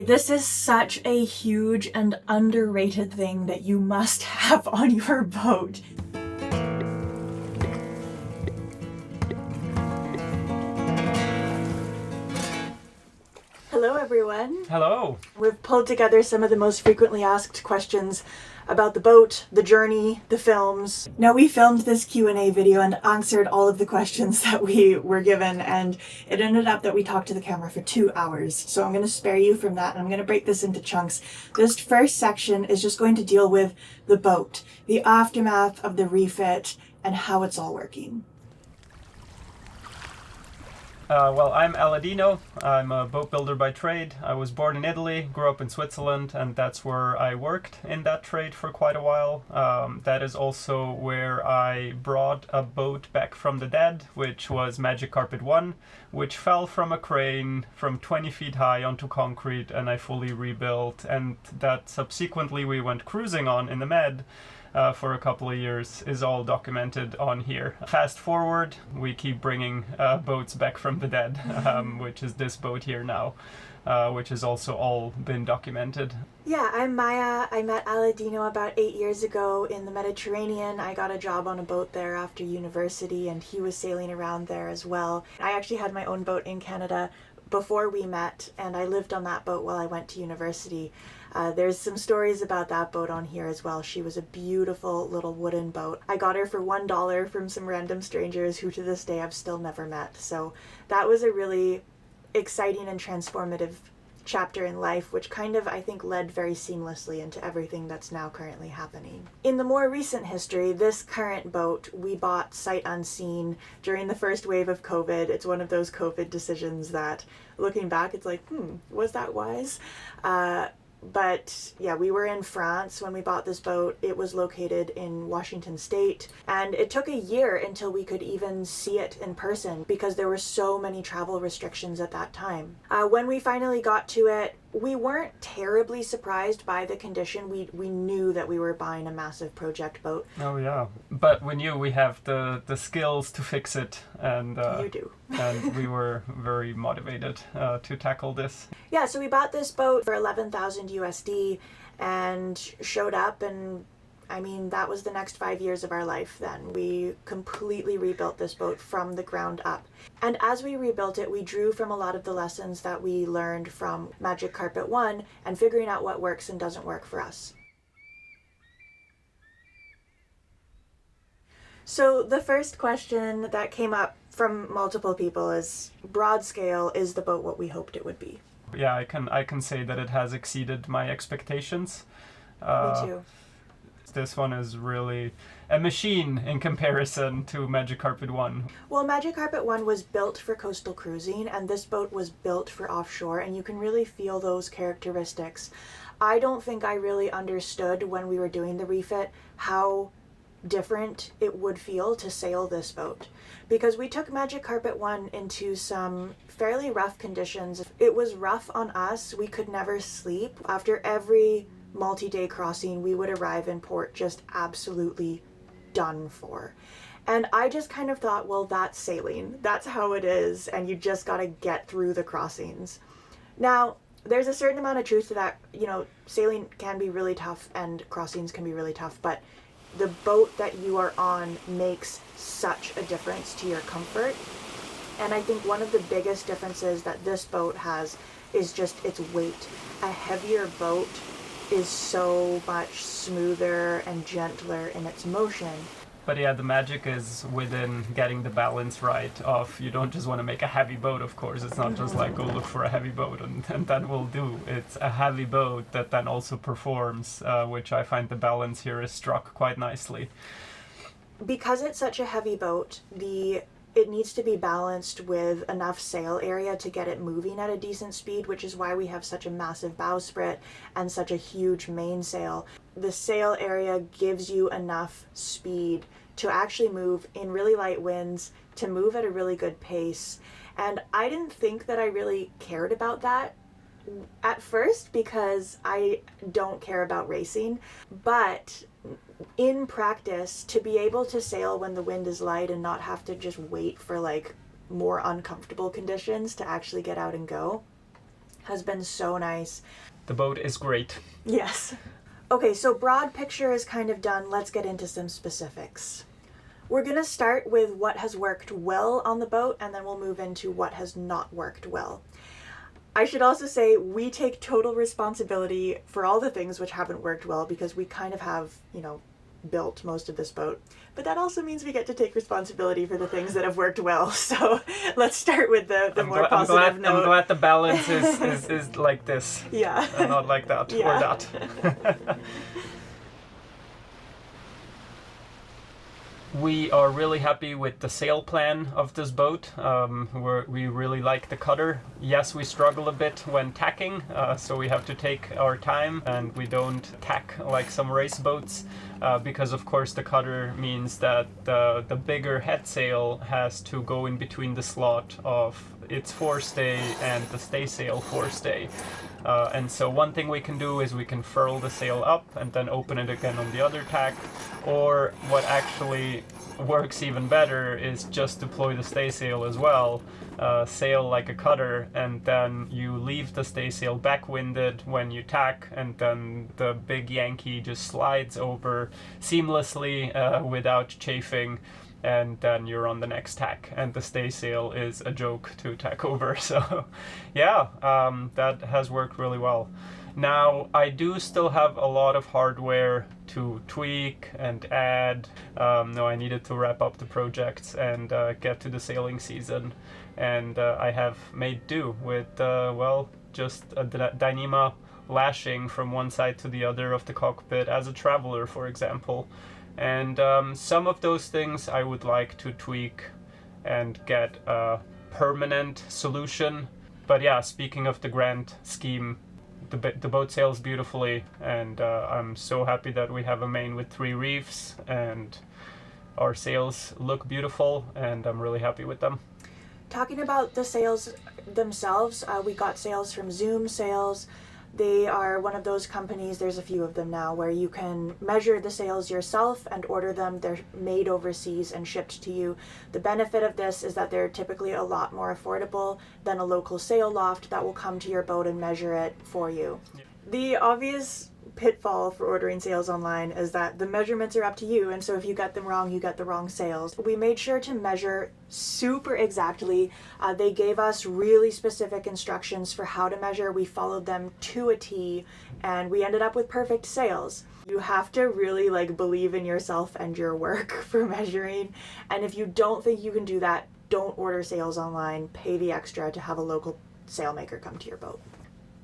This is such a huge and underrated thing that you must have on your boat. Hello everyone. Hello. We've pulled together some of the most frequently asked questions about the boat, the journey, the films. Now, we filmed this Q&A video and answered all of the questions that we were given, and it ended up that we talked to the camera for 2 hours. So I'm going to spare you from that, and I'm going to break this into chunks. This first section is just going to deal with the boat, the aftermath of the refit, and how it's all working. Well, I'm Aladino. I'm a boat builder by trade. I was born in Italy, grew up in Switzerland, and that's where I worked in that trade for quite a while. That is also where I brought a boat back from the dead, which was Magic Carpet 1, which fell from a crane from 20 feet high onto concrete, and I fully rebuilt, and that subsequently we went cruising on in the Med. For a couple of years is all documented on here. Fast forward, we keep bringing boats back from the dead, which is this boat here now, which has also all been documented. Yeah, I'm Maya. I met Aladino about 8 years ago in the Mediterranean. I got a job on a boat there after university, and he was sailing around there as well. I actually had my own boat in Canada before we met, and I lived on that boat while I went to university. There's some stories about that boat on here as well. She was a beautiful little wooden boat. I got her for $1 from some random strangers who to this day I've still never met. So that was a really exciting and transformative chapter in life, which kind of, I think, led very seamlessly into everything that's now currently happening. In the more recent history, this current boat we bought sight unseen during the first wave of COVID. It's one of those COVID decisions that, looking back, it's like, was that wise? But yeah, we were in France when we bought this boat. It was located in Washington State, and it took a year until we could even see it in person because there were so many travel restrictions at that time. When we finally got to it, we weren't terribly surprised by the condition. We knew that we were buying a massive project boat. Oh yeah, but we knew we have the skills to fix it, and You do. and we were very motivated to tackle this. Yeah, so we bought this boat for 11,000 USD and showed up, and I mean, that was the next 5 years of our life then. We completely rebuilt this boat from the ground up. And as we rebuilt it, we drew from a lot of the lessons that we learned from Magic Carpet 1 and figuring out what works and doesn't work for us. So the first question that came up from multiple people is, broad scale, is the boat what we hoped it would be? Yeah, I can say that it has exceeded my expectations. Me too. This one is really a machine in comparison to Magic Carpet 1. Well, Magic Carpet 1 was built for coastal cruising, and this boat was built for offshore, and you can really feel those characteristics. I don't think I really understood when we were doing the refit how different it would feel to sail this boat, because we took Magic Carpet 1 into some fairly rough conditions. It was rough on us. We could never sleep. After every multi-day crossing, we would arrive in port just absolutely done for. And I just kind of thought, well, that's sailing. That's how it is, and you just got to get through the crossings. Now, there's a certain amount of truth to that. You know, sailing can be really tough and crossings can be really tough, but the boat that you are on makes such a difference to your comfort. And I think one of the biggest differences that this boat has is just its weight. A heavier boat is so much smoother and gentler in its motion. But yeah, the magic is within getting the balance right of, you don't just want to make a heavy boat, of course. It's not just like, go look for a heavy boat and that will do. It's a heavy boat that then also performs, which I find the balance here is struck quite nicely. Because it's such a heavy boat, it needs to be balanced with enough sail area to get it moving at a decent speed, which is why we have such a massive bowsprit and such a huge mainsail. The sail area gives you enough speed to actually move in really light winds, to move at a really good pace. And I didn't think that I really cared about that at first because I don't care about racing, but in practice, to be able to sail when the wind is light and not have to just wait for like more uncomfortable conditions to actually get out and go, has been so nice. The boat is great. Yes. Okay, so broad picture is kind of done. Let's get into some specifics. We're going to start with what has worked well on the boat, and then we'll move into what has not worked well. I should also say we take total responsibility for all the things which haven't worked well, because we kind of have, built most of this boat. But that also means we get to take responsibility for the things that have worked well. So let's start with the more positive note. I'm glad the balance is like this. Yeah. And not like that or that. We are really happy with the sail plan of this boat. We really like the cutter. Yes, we struggle a bit when tacking, so we have to take our time and we don't tack like some race boats, because of course the cutter means that the bigger head sail has to go in between the slot of its forestay and the staysail forestay. And so one thing we can do is we can furl the sail up and then open it again on the other tack, or what actually works even better is just deploy the staysail as well, sail like a cutter, and then you leave the staysail backwinded when you tack, and then the big Yankee just slides over seamlessly without chafing, and then you're on the next tack, and the staysail is a joke to tack over. So yeah, that has worked really well. Now, I do still have a lot of hardware to tweak and add. No, I needed to wrap up the projects and get to the sailing season, and I have made do with just a Dyneema lashing from one side to the other of the cockpit as a traveler, for example. And some of those things I would like to tweak and get a permanent solution. But yeah, speaking of the grand scheme, the boat sails beautifully, and I'm so happy that we have a main with 3 reefs, and our sails look beautiful, and I'm really happy with them. Talking about the sails themselves, we got sails from Zoom Sails. They are one of those companies, there's a few of them now, where you can measure the sails yourself and order them. They're made overseas and shipped to you. The benefit of this is that they're typically a lot more affordable than a local sail loft that will come to your boat and measure it for you. Yeah. The obvious pitfall for ordering sails online is that the measurements are up to you, and so if you get them wrong, you get the wrong sails. We made sure to measure super exactly. They gave us really specific instructions for how to measure. We followed them to a T, and we ended up with perfect sails. You have to really believe in yourself and your work for measuring, and if you don't think you can do that, don't order sails online. Pay the extra to have a local sailmaker come to your boat.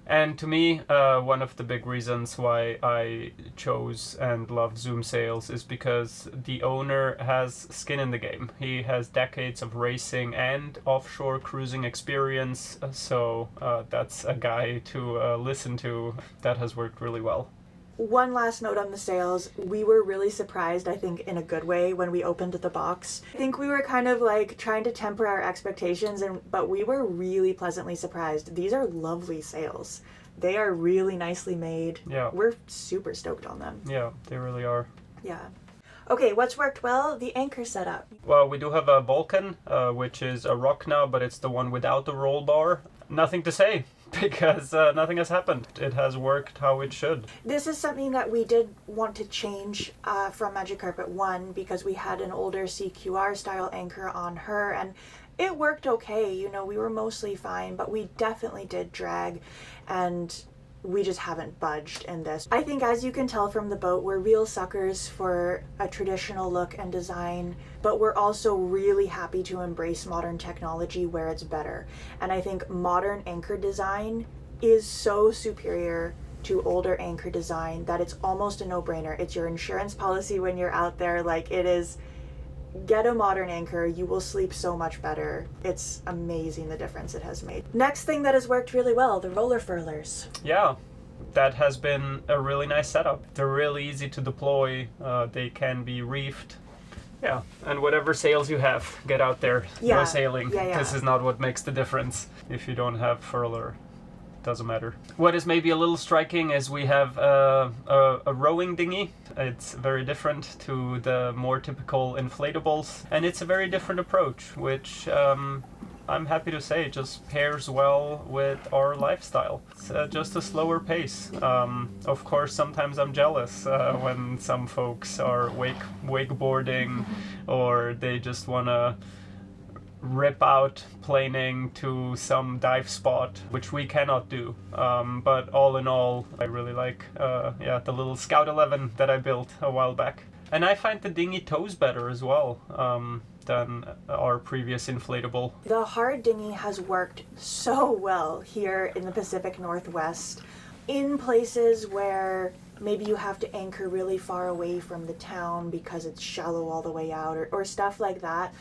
And to me, one of the big reasons why I chose and love Zoom Sails is because the owner has skin in the game. He has decades of racing and offshore cruising experience, so that's a guy to listen to. That has worked really well. One last note on the sails. We were really surprised, I think in a good way, when we opened the box. I think we were kind of trying to temper our expectations, but we were really pleasantly surprised. These are lovely sails. They are really nicely made. Yeah. We're super stoked on them. Yeah, they really are. Yeah. Okay, what's worked well? The anchor setup. Well, we do have a Vulcan, which is a rock now, but it's the one without the roll bar. Nothing to say, because nothing has happened. It has worked how it should. This is something that we did want to change from Magic Carpet 1, because we had an older CQR style anchor on her, and it worked okay. We were mostly fine, but we definitely did drag, and we just haven't budged in this. I think, as you can tell from the boat, we're real suckers for a traditional look and design, but we're also really happy to embrace modern technology where it's better. And I think modern anchor design is so superior to older anchor design that it's almost a no-brainer. It's your insurance policy when you're out there. It is, get a modern anchor, you will sleep so much better. It's amazing the difference it has made. Next thing that has worked really well, the roller furlers. Yeah, that has been a really nice setup. They're really easy to deploy. They can be reefed. Yeah, and whatever sails you have, get out there, go sailing. Yeah. This is not what makes the difference. If you don't have furler, doesn't matter. What is maybe a little striking is we have a rowing dinghy. It's very different to the more typical inflatables, and it's a very different approach, which I'm happy to say, just pairs well with our lifestyle. It's just a slower pace. Of course, sometimes I'm jealous when some folks are wakeboarding, or they just want to rip out planing to some dive spot, which we cannot do. But all in all, I really like the little Scout 11 that I built a while back. And I find the dinghy tows better as well than our previous inflatable. The hard dinghy has worked so well here in the Pacific Northwest, in places where maybe you have to anchor really far away from the town because it's shallow all the way out, or stuff like that.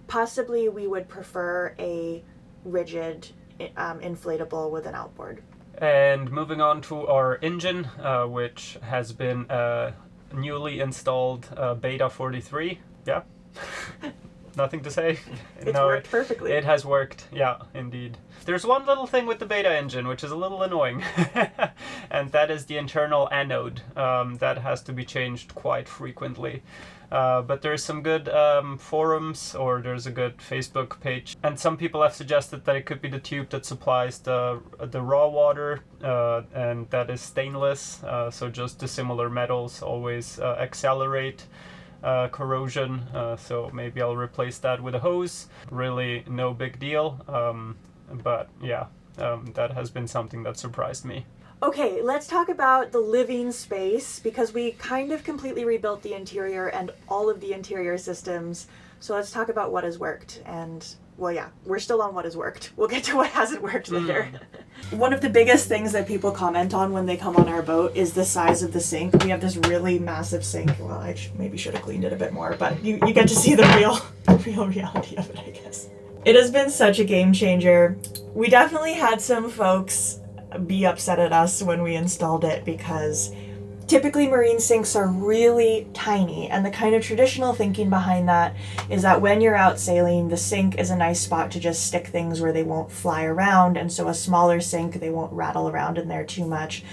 Possibly we would prefer a rigid inflatable with an outboard. And moving on to our engine, which has been newly installed Beta 43. Yeah. Nothing to say. It's worked perfectly. It has worked, yeah, indeed. There's one little thing with the Beta engine, which is a little annoying, and that is the internal anode. That has to be changed quite frequently. But there's some good forums, or there's a good Facebook page, and some people have suggested that it could be the tube that supplies the raw water, and that is stainless, so just dissimilar metals always accelerate corrosion, so maybe I'll replace that with a hose. Really no big deal, but yeah, that has been something that surprised me. Okay, let's talk about the living space, because we kind of completely rebuilt the interior and all of the interior systems. So let's talk about what has worked. And, well, yeah, we're still on what has worked. We'll get to what hasn't worked later. One of the biggest things that people comment on when they come on our boat is the size of the sink. We have this really massive sink. Well, I maybe should have cleaned it a bit more, but you get to see the real reality of it, I guess. It has been such a game changer. We definitely had some folks be upset at us when we installed it, because typically marine sinks are really tiny, and the kind of traditional thinking behind that is that when you're out sailing, the sink is a nice spot to just stick things where they won't fly around, and so a smaller sink, they won't rattle around in there too much.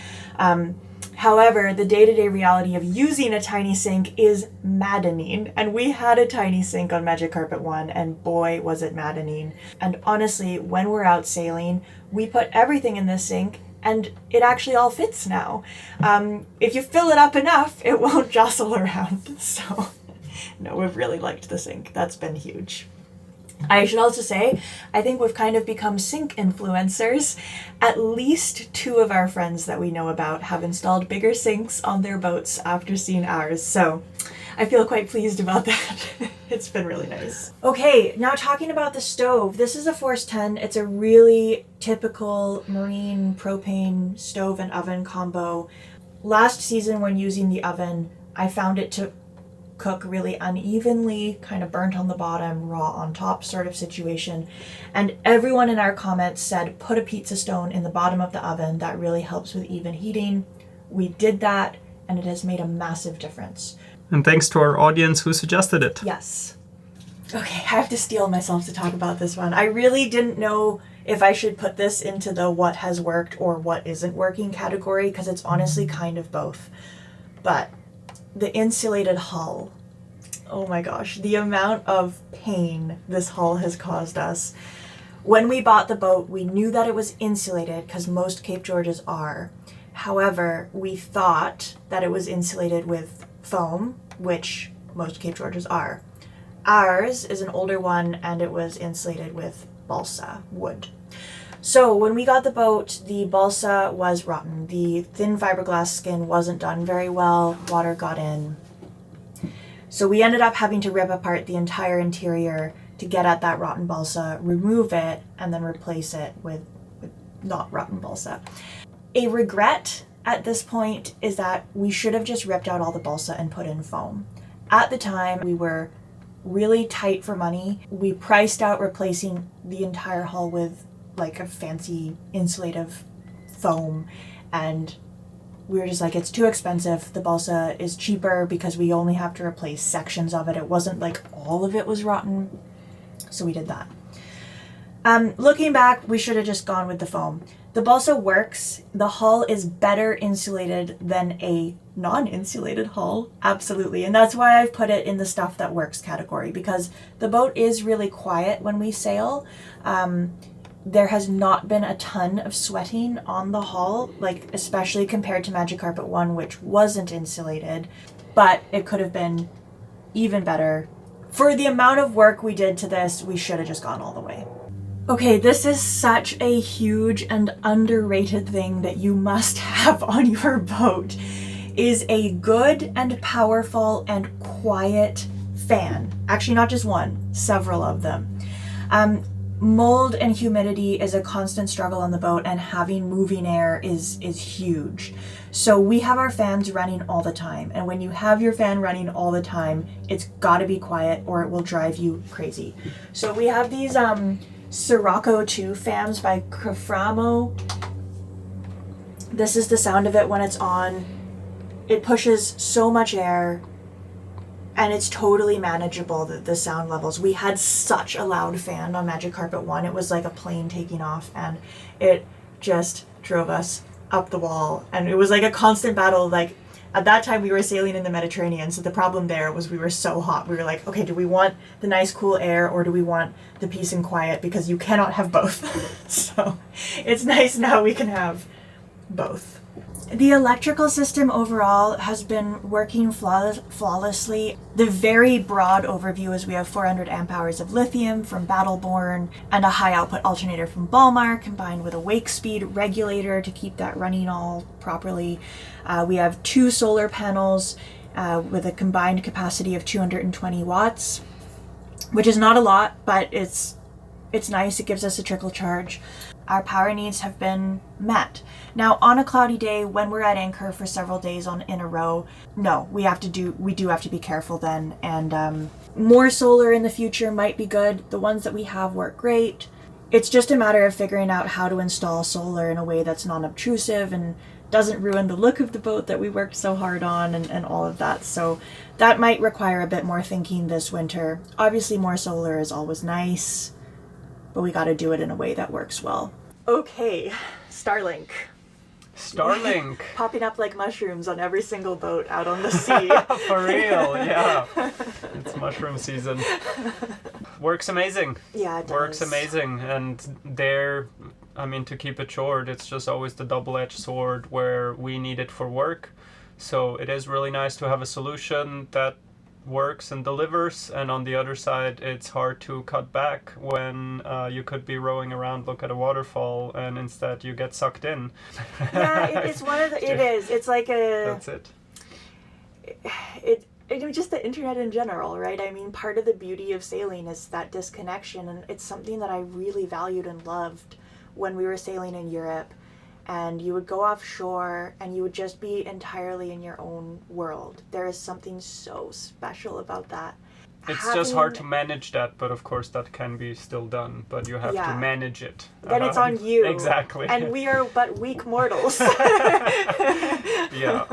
However, the day-to-day reality of using a tiny sink is maddening, and we had a tiny sink on Magic Carpet 1, and boy was it maddening. And honestly, when we're out sailing, we put everything in this sink, and it actually all fits now. If you fill it up enough, it won't jostle around. So, no, we've really liked the sink. That's been huge. I should also say, I think we've kind of become sink influencers. At least 2 of our friends that we know about have installed bigger sinks on their boats after seeing ours, so I feel quite pleased about that. It's been really nice. Okay, now talking about the stove. This is a Force 10. It's a really typical marine propane stove and oven combo. Last season when using the oven, I found it to cook really unevenly, kind of burnt on the bottom, raw on top sort of situation. And everyone in our comments said, put a pizza stone in the bottom of the oven. That really helps with even heating. We did that, and it has made a massive difference. And thanks to our audience who suggested it. Yes. Okay, I have to steel myself to talk about this one. I really didn't know if I should put this into the what has worked or what isn't working category, because it's honestly kind of both. But the insulated hull. Oh my gosh, the amount of pain this hull has caused us. When we bought the boat, we knew that it was insulated because most Cape Georges are. However, we thought that it was insulated with foam, which most Cape Georges are. Ours is an older one, and it was insulated with balsa wood. So when we got the boat, the balsa was rotten. The thin fiberglass skin wasn't done very well. Water got in. So we ended up having to rip apart the entire interior to get at that rotten balsa, remove it, and then replace it with not rotten balsa. A regret at this point is that we should have just ripped out all the balsa and put in foam. At the time, we were really tight for money. We priced out replacing the entire hull with like a fancy insulative foam, and we were just like, it's too expensive. The balsa is cheaper because we only have to replace sections of it. It wasn't like all of it was rotten, so we did that. Looking back, we should have just gone with the foam. The balsa works. The hull is better insulated than a non-insulated hull, absolutely. And that's why I've put it in the stuff that works category, because the boat is really quiet when we sail. There has not been a ton of sweating on the hull, like especially compared to Magic Carpet 1, which wasn't insulated, but it could have been even better. For the amount of work we did to this, we should have just gone all the way. Okay, this is such a huge and underrated thing that you must have on your boat, is a good and powerful and quiet fan. Actually, not just one, several of them. Mold and humidity is a constant struggle on the boat, and having moving air is huge. So we have our fans running all the time, and when you have your fan running all the time, it's got to be quiet or it will drive you crazy. So we have these Sirocco 2 fans by Craframo. This is the sound of it when it's on. It pushes so much air, and it's totally manageable, the sound levels. We had such a loud fan on Magic Carpet 1. It was like a plane taking off, and it just drove us up the wall. And it was like a constant battle. Like, at that time we were sailing in the Mediterranean, so the problem there was we were so hot. We were like, okay, do we want the nice cool air or do we want the peace and quiet? Because you cannot have both. So it's nice now we can have both. The electrical system overall has been working flawlessly. The very broad overview is we have 400 amp hours of lithium from Battleborn and a high output alternator from Balmar combined with a wake speed regulator to keep that running all properly. We have 2 solar panels with a combined capacity of 220 watts, which is not a lot, but it's nice. It gives us a trickle charge. Our power needs have been met. Now, on a cloudy day, when we're at anchor for several days in a row, no, we do have to be careful then. And more solar in the future might be good. The ones that we have work great. It's just a matter of figuring out how to install solar in a way that's non-obtrusive and doesn't ruin the look of the boat that we worked so hard on and all of that. So that might require a bit more thinking this winter. Obviously, more solar is always nice, but we got to do it in a way that works well. Okay, Starlink. Popping up like mushrooms on every single boat out on the sea. For real, yeah. It's mushroom season. Works amazing. Yeah, it does. Works amazing. And to keep it short, it's just always the double-edged sword where we need it for work. So it is really nice to have a solution that works and delivers, and on the other side it's hard to cut back when you could be rowing around, look at a waterfall, and instead you get sucked in. Yeah, it's one of the, it is, it's like that's it. Just the internet in general, right? I mean, part of the beauty of sailing is that disconnection, and it's something that I really valued and loved when we were sailing in Europe. And you would go offshore and you would just be entirely in your own world. There is something so special about that. It's just hard to manage that, but of course that can be still done, but you have to manage it. Then it's on you. Exactly. And we are but weak mortals. Yeah.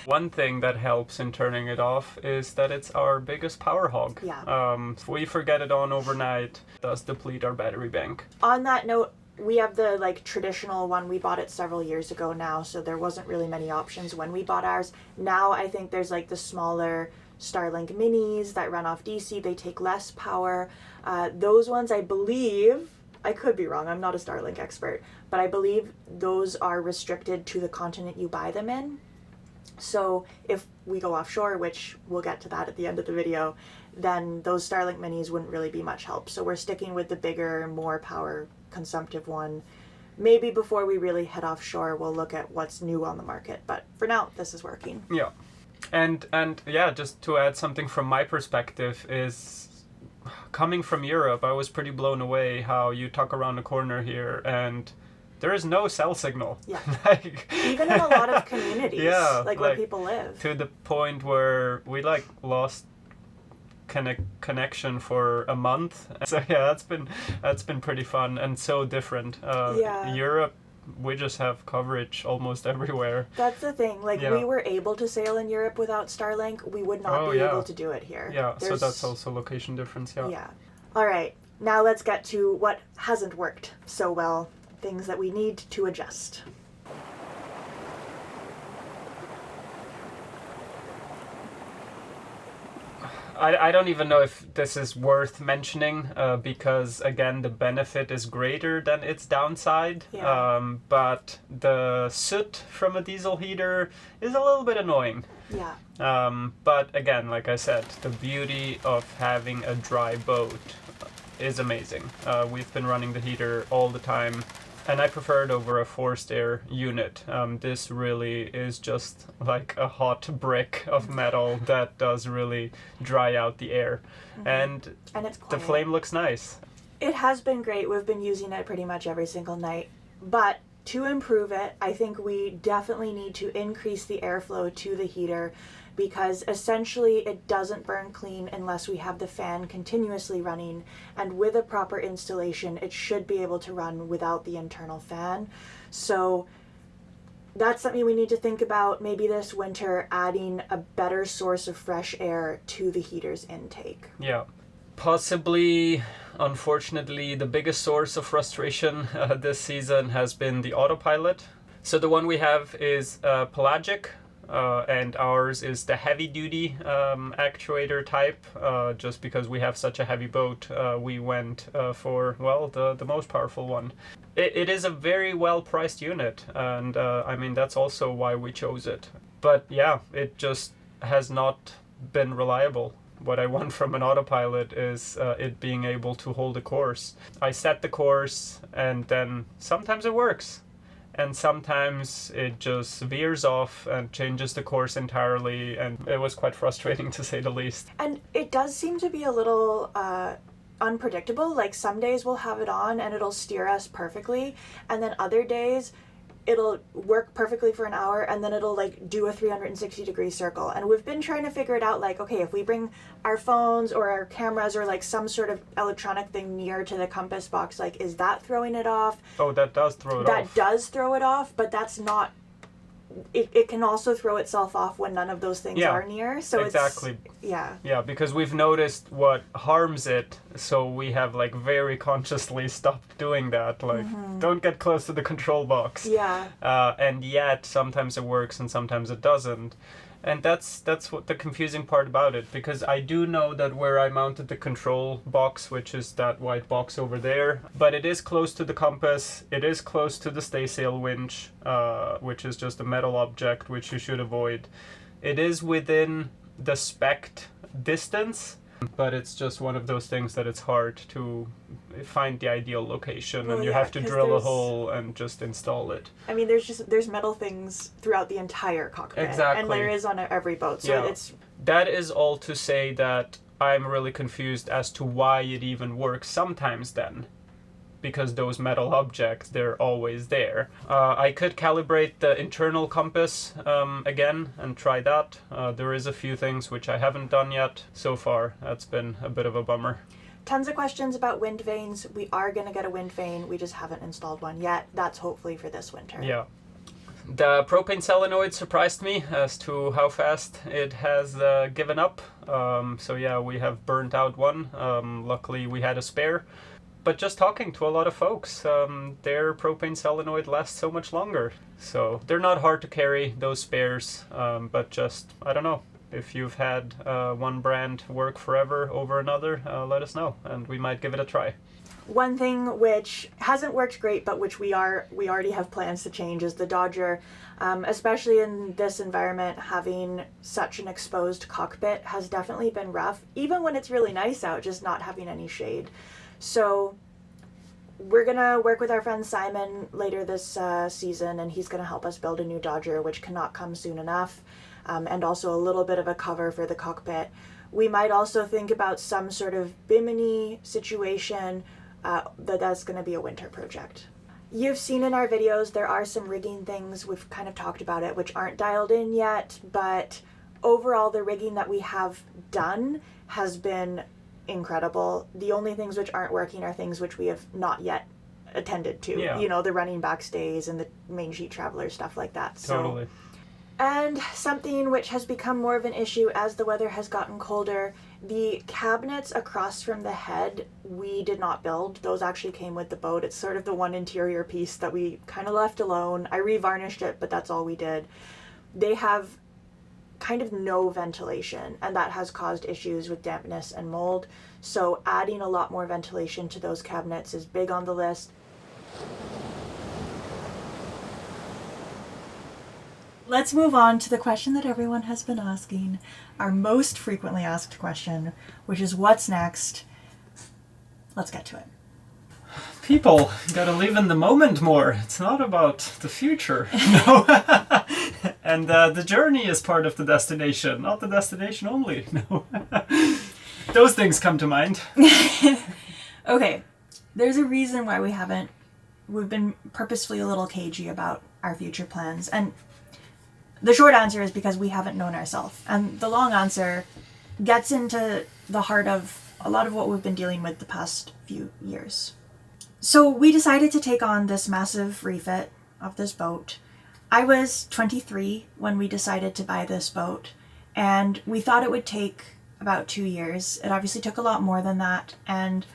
One thing that helps in turning it off is that it's our biggest power hog. Yeah. If we forget it on overnight, it does deplete our battery bank. On that note, we have the traditional one. We bought it several years ago now, so there wasn't really many options when we bought ours. Now I think there's the smaller Starlink minis that run off DC. They take less power. Those ones, I believe, I could be wrong, I'm not a Starlink expert, but I believe those are restricted to the continent you buy them in. So if we go offshore, which we'll get to that at the end of the video, then those Starlink minis wouldn't really be much help. So we're sticking with the bigger, more power consumptive one. Maybe before we really head offshore, we'll look at what's new on the market. But for now, this is working. Yeah. And yeah, just to add something from my perspective is, coming from Europe, I was pretty blown away how you tuck around the corner here and there is no cell signal. Yeah. Even in a lot of communities, where people live. To the point where we lost connection for a month. So yeah, that's been pretty fun and so different. Europe, we just have coverage almost everywhere. That's the thing. We were able to sail in Europe without Starlink. We would not be able to do it here. Yeah, so that's also location difference. Yeah. All right. Now let's get to what hasn't worked so well. things that we need to adjust. I don't even know if this is worth mentioning because, again, the benefit is greater than its downside. Yeah. But the soot from a diesel heater is a little bit annoying. Yeah. But again, like I said, the beauty of having a dry boat is amazing. We've been running the heater all the time, and I prefer it over a forced air unit. This really is just like a hot brick of metal that does really dry out the air. And it's the quiet. flame looks nice. It has been great. We've been using it pretty much every single night. But to improve it, I think we definitely need to increase the airflow to the heater, because essentially it doesn't burn clean unless we have the fan continuously running, and with a proper installation it should be able to run without the internal fan. So that's something we need to think about, maybe this winter, adding a better source of fresh air to the heater's intake. Yeah. Possibly, unfortunately, the biggest source of frustration this season has been the autopilot. So the one we have is pelagic, and ours is the heavy-duty actuator type. Just because we have such a heavy boat, we went for, well, the most powerful one. It is a very well-priced unit, and I mean, that's also why we chose it. But yeah, it just has not been reliable. What I want from an autopilot is it being able to hold a course. I set the course, and then sometimes it works. And sometimes it just veers off and changes the course entirely, and it was quite frustrating to say the least. And it does seem to be a little unpredictable. Like some days we'll have it on and it'll steer us perfectly, and then other days it'll work perfectly for an hour and then it'll like do a 360-degree circle. And we've been trying to figure it out, like, okay, if we bring our phones or our cameras or like some sort of electronic thing near to the compass box, like, is that throwing it off? Oh, that does throw it off. That does throw it off, but that's not... It can also throw itself off when none of those things are near. So exactly. Yeah, because we've noticed what harms it, so we have like very consciously stopped doing that. Like, don't get close to the control box. Yeah. And yet sometimes it works and sometimes it doesn't. And that's what the confusing part about it, because I do know that where I mounted the control box, which is that white box over there, but it is close to the compass, it is close to the staysail winch, which is just a metal object which you should avoid. It is within the spec'd distance, but it's just one of those things that it's hard to find the ideal location, and you have to drill a hole and just install it. I mean, there's metal things throughout the entire cockpit. Exactly. And there is on every boat. So it's... That is all to say that I'm really confused as to why it even works sometimes then. Because those metal objects, they're always there. I could calibrate the internal compass again and try that. There is a few things which I haven't done yet so far. That's been a bit of a bummer. Tons of questions about wind vanes. We are going to get a wind vane. We just haven't installed one yet. That's hopefully for this winter. Yeah. The propane solenoid surprised me as to how fast it has given up. So yeah, we have burnt out one. Luckily we had a spare. But just talking to a lot of folks, their propane solenoid lasts so much longer. So they're not hard to carry, those spares, but just, I don't know. If you've had one brand work forever over another, let us know, and we might give it a try. One thing which hasn't worked great, but which we already have plans to change, is the Dodger. Especially in this environment, having such an exposed cockpit has definitely been rough, even when it's really nice out, just not having any shade. So we're going to work with our friend Simon later this season, and he's going to help us build a new Dodger, which cannot come soon enough, and also a little bit of a cover for the cockpit. We might also think about some sort of bimini situation. That's going to be a winter project. You've seen in our videos there are some rigging things, we've kind of talked about it, which aren't dialed in yet, but overall the rigging that we have done has been incredible. The only things which aren't working are things which we have not yet attended to. Yeah. You know, the running back stays and the main sheet traveler, stuff like that. Totally. And something which has become more of an issue as the weather has gotten colder, the cabinets across from the head we did not build. Those actually came with the boat. It's sort of the one interior piece that we kind of left alone. I revarnished it, but that's all we did. They have kind of no ventilation, and that has caused issues with dampness and mold. So adding a lot more ventilation to those cabinets is big on the list. Let's move on to the question that everyone has been asking, our most frequently asked question, which is what's next? Let's get to it. People, gotta live in the moment more. It's not about the future. No. And the journey is part of the destination, not the destination only. No. Those things come to mind. Okay, there's a reason why we've been purposefully a little cagey about our future plans. And the short answer is because we haven't known ourselves. And the long answer gets into the heart of a lot of what we've been dealing with the past few years. So we decided to take on this massive refit of this boat. I was 23 when we decided to buy this boat, and we thought it would take about 2 years. It obviously took a lot more than that, and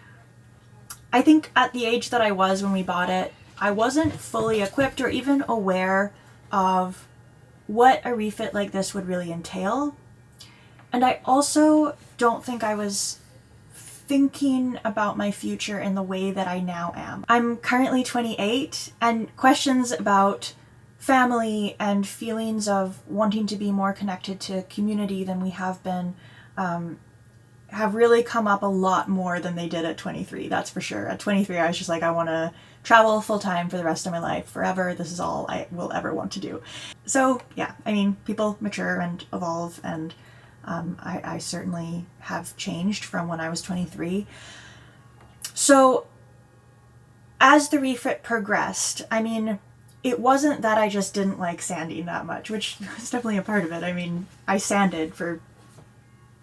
I think at the age that I was when we bought it, I wasn't fully equipped or even aware of what a refit like this would really entail. And I also don't think I was thinking about my future in the way that I now am. I'm currently 28, and questions about family and feelings of wanting to be more connected to community than we have been have really come up a lot more than they did at 23, that's for sure. At 23, I was just like, I want to travel full-time for the rest of my life, forever. This is all I will ever want to do. So yeah, I mean, people mature and evolve, and I certainly have changed from when I was 23. So as the refit progressed, I mean, it wasn't that I just didn't like sanding that much, which is definitely a part of it. I mean, I sanded for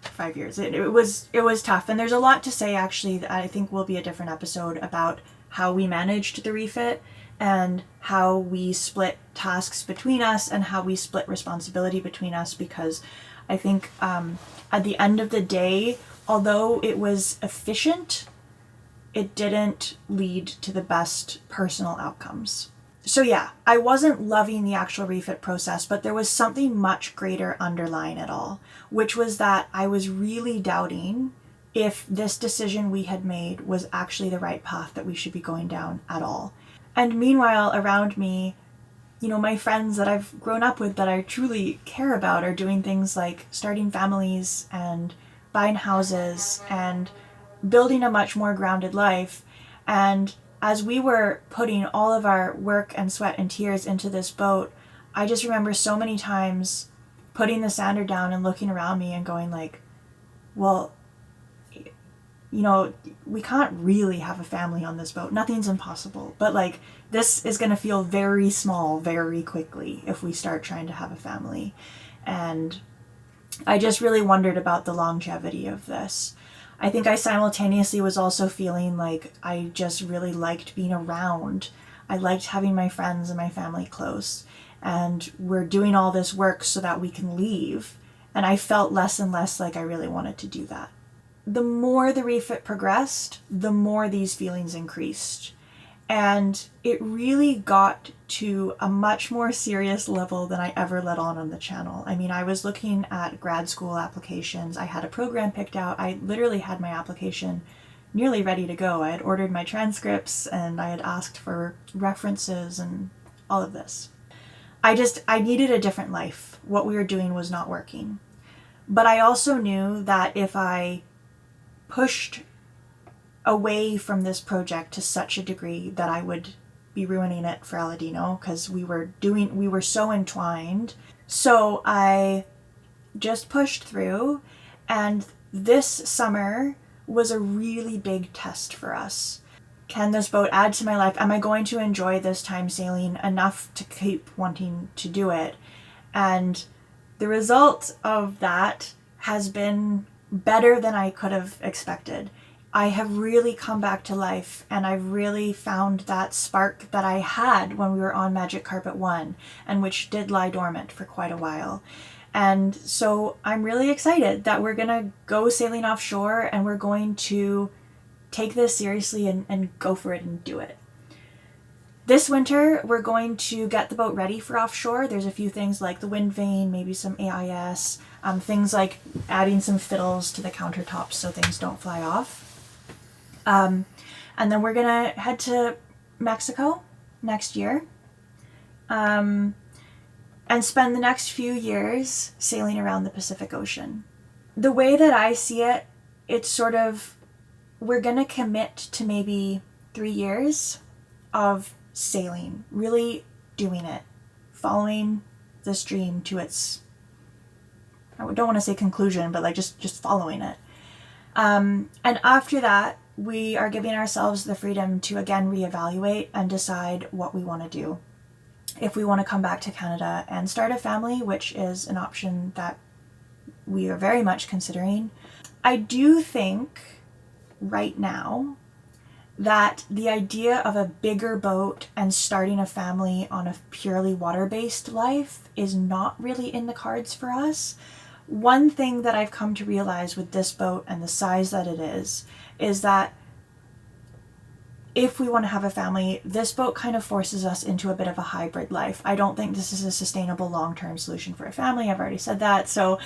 5 years. It was tough, and there's a lot to say actually that I think will be a different episode about how we managed the refit and how we split tasks between us and how we split responsibility between us, because I think at the end of the day, although it was efficient, it didn't lead to the best personal outcomes. So yeah, I wasn't loving the actual refit process, but there was something much greater underlying it all, which was that I was really doubting if this decision we had made was actually the right path that we should be going down at all. And meanwhile, around me, you know, my friends that I've grown up with that I truly care about are doing things like starting families and buying houses and building a much more grounded life. And as we were putting all of our work and sweat and tears into this boat, I just remember so many times putting the sander down and looking around me and going like, well, you know, we can't really have a family on this boat. Nothing's impossible. But like, this is going to feel very small very quickly if we start trying to have a family. And I just really wondered about the longevity of this. I think I simultaneously was also feeling like I just really liked being around. I liked having my friends and my family close. And we're doing all this work so that we can leave. And I felt less and less like I really wanted to do that. The more the refit progressed, the more these feelings increased. And it really got to a much more serious level than I ever let on the channel. I mean, I was looking at grad school applications. I had a program picked out. I literally had my application nearly ready to go. I had ordered my transcripts and I had asked for references and all of this. I needed a different life. What we were doing was not working. But I also knew that if I pushed away from this project to such a degree that I would be ruining it for Aladino, because we were so entwined. So I just pushed through, and this summer was a really big test for us. Can this boat add to my life? Am I going to enjoy this time sailing enough to keep wanting to do it? And the result of that has been better than I could have expected. I have really come back to life, and I've really found that spark that I had when we were on Magic Carpet 1, and which did lie dormant for quite a while. And so I'm really excited that we're going to go sailing offshore, and we're going to take this seriously and go for it and do it. This winter, we're going to get the boat ready for offshore. There's a few things like the wind vane, maybe some AIS, things like adding some fiddles to the countertops so things don't fly off. And then we're gonna head to Mexico next year, and spend the next few years sailing around the Pacific Ocean. The way that I see it, it's sort of, we're gonna commit to maybe 3 years of sailing, really doing it, following this dream to its, I don't want to say conclusion, but like just following it. And after that, we are giving ourselves the freedom to again reevaluate and decide what we want to do. If we want to come back to Canada and start a family, which is an option that we are very much considering. I do think right now that the idea of a bigger boat and starting a family on a purely water-based life is not really in the cards for us. One thing that I've come to realize with this boat and the size that it is that if we want to have a family, this boat kind of forces us into a bit of a hybrid life. I don't think this is a sustainable long-term solution for a family. I've already said that. So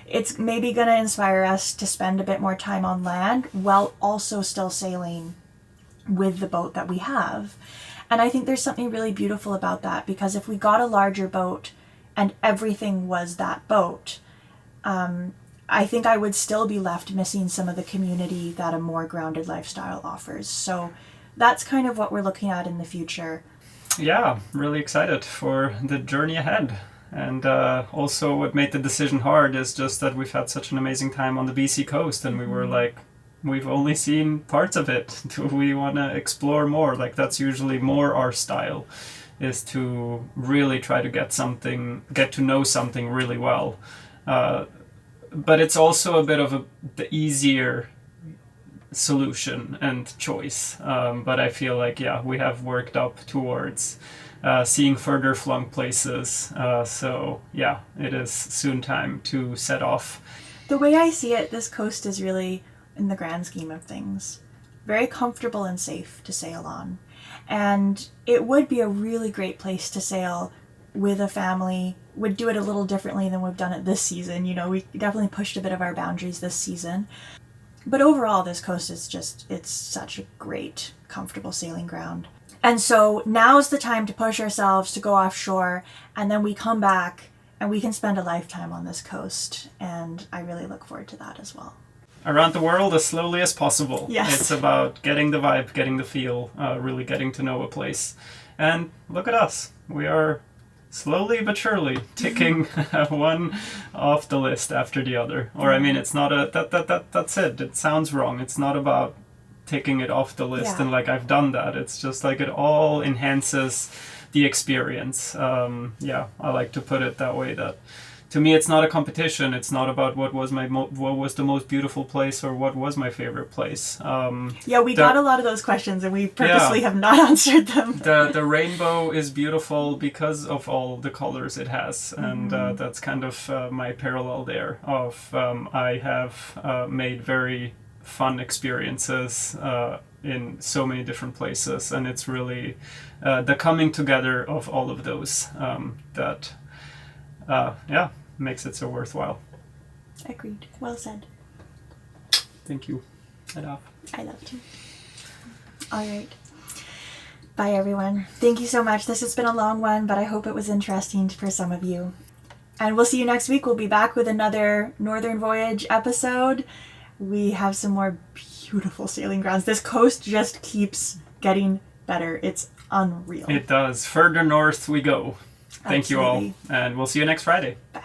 it's maybe going to inspire us to spend a bit more time on land while also still sailing with the boat that we have. And I think there's something really beautiful about that, because if we got a larger boat and everything was that boat, I think I would still be left missing some of the community that a more grounded lifestyle offers. So that's kind of what we're looking at in the future. Yeah, really excited for the journey ahead. And also what made the decision hard is just that we've had such an amazing time on the BC coast, and we were like, we've only seen parts of it. Do we want to explore more? Like, that's usually more our style, is to really try to get to know something really well. But it's also a bit of the easier solution and choice. But I feel like, we have worked up towards seeing further flung places. So it is soon time to set off. The way I see it, this coast is really, in the grand scheme of things, very comfortable and safe to sail on. And it would be a really great place to sail with a family. Would do it a little differently than we've done it this season. You know, we definitely pushed a bit of our boundaries this season. But overall, this coast is it's such a great, comfortable sailing ground. And so now's the time to push ourselves to go offshore, and then we come back and we can spend a lifetime on this coast. And I really look forward to that as well. Around the world as slowly as possible. Yes. It's about getting the vibe, getting the feel, really getting to know a place. And look at us. We are slowly but surely ticking one off the list after the other. Or I mean, it's not that's it. It sounds wrong. It's not about ticking it off the list and like I've done that. It's just like it all enhances the experience. I like to put it that way, that to me it's not a competition. It's not about what was the most beautiful place or what was my favorite place. We got a lot of those questions and we purposely have not answered them. The rainbow is beautiful because of all the colors it has, and that's kind of my parallel there of I have made very fun experiences in so many different places, and it's really the coming together of all of those that makes it so worthwhile. Agreed. Well said. Thank you. I love you. All right. Bye, everyone. Thank you so much. This has been a long one, but I hope it was interesting for some of you. And we'll see you next week. We'll be back with another Northern Voyage episode. We have some more beautiful sailing grounds. This coast just keeps getting better. It's unreal. It does. Further north we go. Thank Absolutely. you all, and we'll see you next Friday. Bye.